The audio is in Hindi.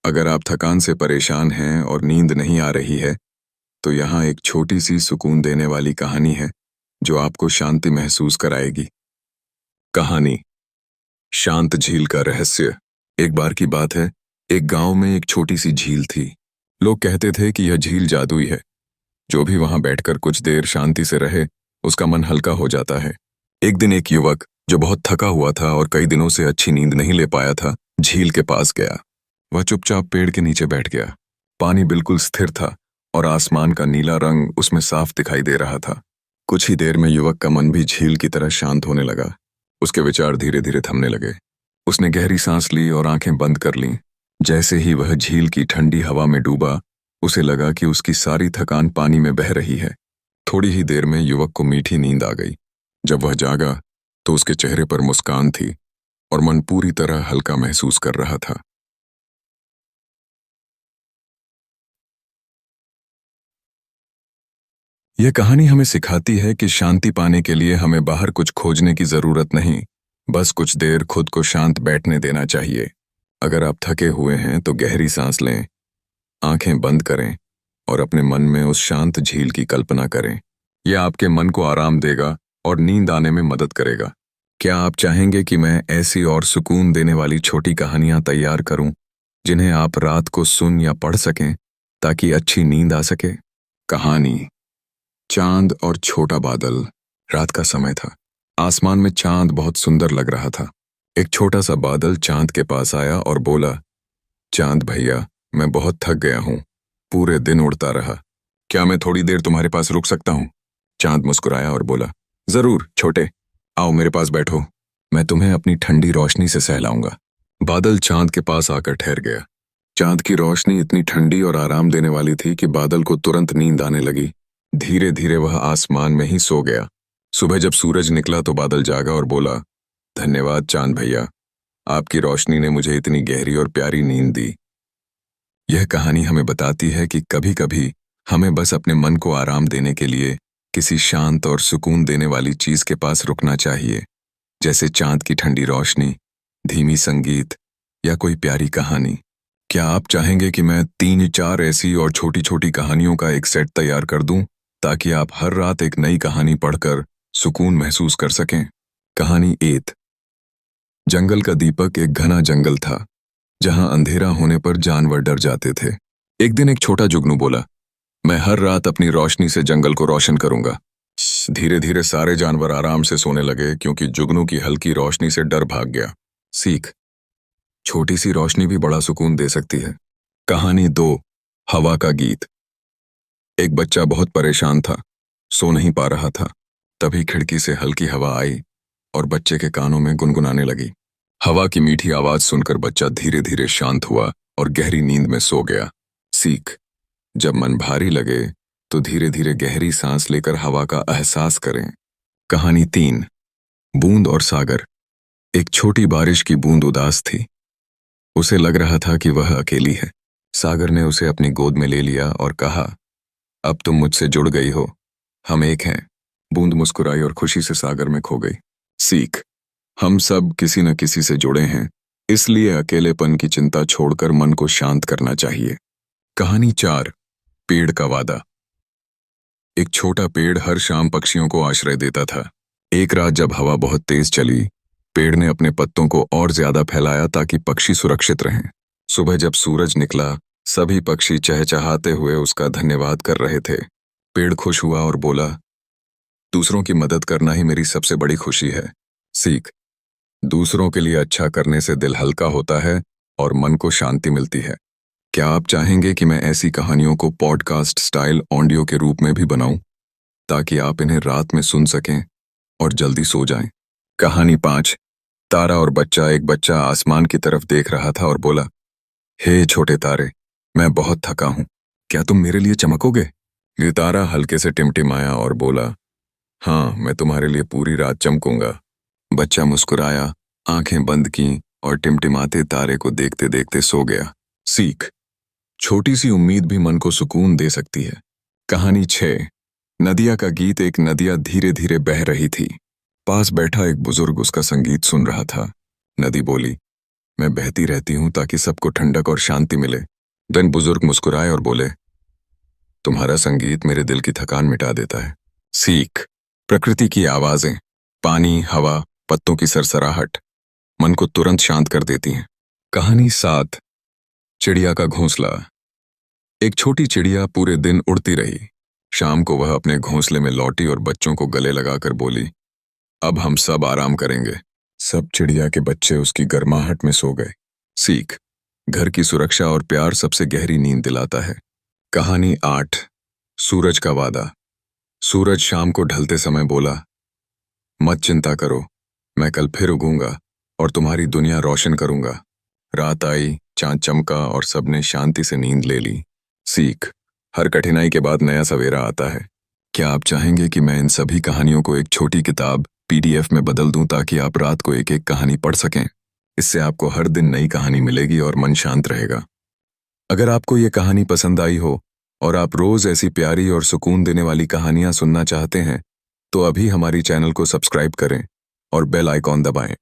अगर आप थकान से परेशान हैं और नींद नहीं आ रही है, तो यहाँ एक छोटी सी सुकून देने वाली कहानी है जो आपको शांति महसूस कराएगी। कहानी शांत झील का रहस्य। एक बार की बात है, एक गांव में एक छोटी सी झील थी। लोग कहते थे कि यह झील जादुई है। जो भी वहां बैठकर कुछ देर शांति से रहे, उसका मन हल्का हो जाता है। एक दिन एक युवक जो बहुत थका हुआ था और कई दिनों से अच्छी नींद नहीं ले पाया था, झील के पास गया। वह चुपचाप पेड़ के नीचे बैठ गया। पानी बिल्कुल स्थिर था और आसमान का नीला रंग उसमें साफ दिखाई दे रहा था। कुछ ही देर में युवक का मन भी झील की तरह शांत होने लगा। उसके विचार धीरे धीरे थमने लगे। उसने गहरी सांस ली और आंखें बंद कर लीं। जैसे ही वह झील की ठंडी हवा में डूबा, उसे लगा कि उसकी सारी थकान पानी में बह रही है। थोड़ी ही देर में युवक को मीठी नींद आ गई। जब वह जागा तो उसके चेहरे पर मुस्कान थी और मन पूरी तरह हल्का महसूस कर रहा था। यह कहानी हमें सिखाती है कि शांति पाने के लिए हमें बाहर कुछ खोजने की जरूरत नहीं, बस कुछ देर खुद को शांत बैठने देना चाहिए। अगर आप थके हुए हैं तो गहरी सांस लें, आंखें बंद करें और अपने मन में उस शांत झील की कल्पना करें। यह आपके मन को आराम देगा और नींद आने में मदद करेगा। क्या आप चाहेंगे कि मैं ऐसी और सुकून देने वाली छोटी कहानियां तैयार करूं, जिन्हें आप रात को सुन या पढ़ सकें ताकि अच्छी नींद आ सके? कहानी चांद और छोटा बादल। रात का समय था। आसमान में चांद बहुत सुंदर लग रहा था। एक छोटा सा बादल चांद के पास आया और बोला, चांद भैया, मैं बहुत थक गया हूं। पूरे दिन उड़ता रहा। क्या मैं थोड़ी देर तुम्हारे पास रुक सकता हूं? चांद मुस्कुराया और बोला, जरूर छोटे, आओ मेरे पास बैठो। मैं तुम्हें अपनी ठंडी रोशनी से सहलाऊंगा। बादल चांद के पास आकर ठहर गया। चांद की रोशनी इतनी ठंडी और आराम देने वाली थी कि बादल को तुरंत नींद आने लगी। धीरे धीरे वह आसमान में ही सो गया। सुबह जब सूरज निकला तो बादल जागा और बोला, धन्यवाद चांद भैया, आपकी रोशनी ने मुझे इतनी गहरी और प्यारी नींद दी। यह कहानी हमें बताती है कि कभी कभी हमें बस अपने मन को आराम देने के लिए किसी शांत और सुकून देने वाली चीज के पास रुकना चाहिए, जैसे चांद की ठंडी रोशनी, धीमी संगीत या कोई प्यारी कहानी। क्या आप चाहेंगे कि मैं 3-4 ऐसी और छोटी छोटी कहानियों का एक सेट तैयार कर दूं, ताकि आप हर रात एक नई कहानी पढ़कर सुकून महसूस कर सकें? कहानी 8। जंगल का दीपक। एक घना जंगल था जहां अंधेरा होने पर जानवर डर जाते थे। एक दिन एक छोटा जुगनू बोला, मैं हर रात अपनी रोशनी से जंगल को रोशन करूंगा। धीरे धीरे सारे जानवर आराम से सोने लगे, क्योंकि जुगनू की हल्की रोशनी से डर भाग गया। सीख, छोटी सी रोशनी भी बड़ा सुकून दे सकती है। कहानी 2। हवा का गीत। एक बच्चा बहुत परेशान था, सो नहीं पा रहा था। तभी खिड़की से हल्की हवा आई और बच्चे के कानों में गुनगुनाने लगी। हवा की मीठी आवाज सुनकर बच्चा धीरे धीरे शांत हुआ और गहरी नींद में सो गया। सीख, जब मन भारी लगे तो धीरे धीरे गहरी सांस लेकर हवा का एहसास करें। कहानी 3। बूंद और सागर। एक छोटी बारिश की बूंद उदास थी। उसे लग रहा था कि वह अकेली है। सागर ने उसे अपनी गोद में ले लिया और कहा, अब तुम मुझसे जुड़ गई हो, हम एक हैं। बूंद मुस्कुराई और खुशी से सागर में खो गई। सीख, हम सब किसी न किसी से जुड़े हैं, इसलिए अकेलेपन की चिंता छोड़कर मन को शांत करना चाहिए। कहानी 4। पेड़ का वादा। एक छोटा पेड़ हर शाम पक्षियों को आश्रय देता था। एक रात जब हवा बहुत तेज चली, पेड़ ने अपने पत्तों को और ज्यादा फैलाया ताकि पक्षी सुरक्षित रहें। सुबह जब सूरज निकला, सभी पक्षी चहचहाते हुए उसका धन्यवाद कर रहे थे। पेड़ खुश हुआ और बोला, दूसरों की मदद करना ही मेरी सबसे बड़ी खुशी है। सीख, दूसरों के लिए अच्छा करने से दिल हल्का होता है और मन को शांति मिलती है। क्या आप चाहेंगे कि मैं ऐसी कहानियों को पॉडकास्ट स्टाइल ऑडियो के रूप में भी बनाऊं, ताकि आप इन्हें रात में सुन सकें और जल्दी सो जाएं? कहानी 5। तारा और बच्चा। एक बच्चा आसमान की तरफ देख रहा था और बोला, हे छोटे तारे, मैं बहुत थका हूं, क्या तुम मेरे लिए चमकोगे? ये तारा हल्के से टिमटिमाया और बोला, हाँ, मैं तुम्हारे लिए पूरी रात चमकूंगा। बच्चा मुस्कुराया, आंखें बंद की और टिमटिमाते तारे को देखते देखते सो गया। सीख, छोटी सी उम्मीद भी मन को सुकून दे सकती है। कहानी 6। नदिया का गीत। एक नदिया धीरे धीरे बह रही थी। पास बैठा एक बुजुर्ग उसका संगीत सुन रहा था। नदी बोली, मैं बहती रहती हूं ताकि सबको ठंडक और शांति मिले। देन बुजुर्ग मुस्कुराए और बोले, तुम्हारा संगीत मेरे दिल की थकान मिटा देता है। सीख, प्रकृति की आवाजें, पानी, हवा, पत्तों की सरसराहट मन को तुरंत शांत कर देती हैं। कहानी 7, चिड़िया का घोंसला। एक छोटी चिड़िया पूरे दिन उड़ती रही। शाम को वह अपने घोंसले में लौटी और बच्चों को गले लगाकर बोली, अब हम सब आराम करेंगे। सब चिड़िया के बच्चे उसकी गर्माहट में सो गए। सीख, घर की सुरक्षा और प्यार सबसे गहरी नींद दिलाता है। कहानी 8, सूरज का वादा। सूरज शाम को ढलते समय बोला, मत चिंता करो, मैं कल फिर उगूंगा और तुम्हारी दुनिया रोशन करूंगा। रात आई, चांद चमका और सबने शांति से नींद ले ली। सीख, हर कठिनाई के बाद नया सवेरा आता है। क्या आप चाहेंगे कि मैं इन सभी कहानियों को एक छोटी किताब PDF में बदल दूं ताकि आप रात को एक एक कहानी पढ़ सकें? इससे आपको हर दिन नई कहानी मिलेगी और मन शांत रहेगा। अगर आपको ये कहानी पसंद आई हो और आप रोज ऐसी प्यारी और सुकून देने वाली कहानियां सुनना चाहते हैं, तो अभी हमारी चैनल को सब्सक्राइब करें और बेल आइकॉन दबाएं।